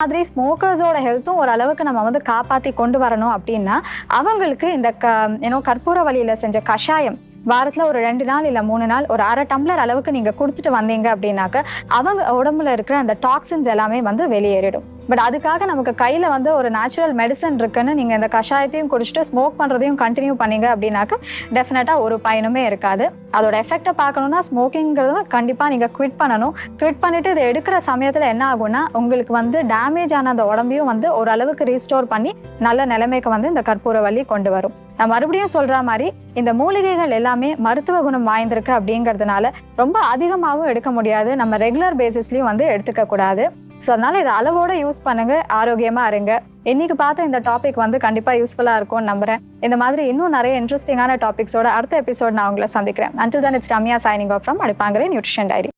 மாதிரி ஸ்மோக்கர்ஸோட ஹெல்த்தும் ஓரளவுக்கு நம்ம வந்து காப்பாற்றி கொண்டு வரணும் அப்படின்னா அவங்களுக்கு இந்த கற்பூரவள்ளியில் செஞ்ச கஷாயம் வாரத்தில் ஒரு 2 நாள் இல்லை 3 நாள் ஒரு அரை டம்ளர் அளவுக்கு நீங்கள் கொடுத்துட்டு வந்தீங்க அப்படின்னாக்க அவங்க உடம்புல இருக்கிற அந்த டாக்ஸின்ஸ் எல்லாமே வந்து வெளியேறிடும். பட் அதுக்காக நமக்கு கையில் வந்து ஒரு நேச்சுரல் மெடிசன் இருக்குன்னு நீங்கள் இந்த கஷாயத்தையும் குடிச்சிட்டு ஸ்மோக் பண்ணுறதையும் கண்டினியூ பண்ணீங்க அப்படின்னாக்க டெஃபினட்டாக ஒரு பயனுமே இருக்காது. அதோட எஃபெக்டை பார்க்கணுன்னா ஸ்மோக்கிங்கிறத கண்டிப்பாக நீங்கள் குவிட் பண்ணணும். குவிட் பண்ணிவிட்டு இதை எடுக்கிற சமயத்தில் என்ன ஆகும்னா உங்களுக்கு வந்து டேமேஜ் ஆன அந்த உடம்பையும் வந்து ஓரளவுக்கு ரீஸ்டோர் பண்ணி நல்ல நிலைமைக்கு வந்து இந்த கற்பூரவள்ளி கொண்டு வரும். நான் மறுபடியும் சொல்கிற மாதிரி இந்த மூலிகைகள் எல்லாமே மருத்துவ குணம் வாய்ந்திருக்கு அப்படிங்கிறதுனால ரொம்ப அதிகமாகவும் எடுக்க முடியாது. நம்ம ரெகுலர் பேசிஸ்லையும் வந்து எடுத்துக்க கூடாது. ஸோ அதனால் இதை அளவோடு யூஸ் பண்ணுங்கள், ஆரோக்கியமாக இருங்க. இன்றைக்கி பார்த்த இந்த டாபிக் வந்து கண்டிப்பாக யூஸ்ஃபுல்லாக இருக்கும்னு நம்புகிறேன். இந்த மாதிரி இன்னும் நிறைய இன்ட்ரெஸ்டிங்கான டாபிக்ஸோட அடுத்த எபிசோட் நான் உங்களை சந்திக்கிறேன். Until then, it's Ramya signing off from Adipangarai Nutrition Diary.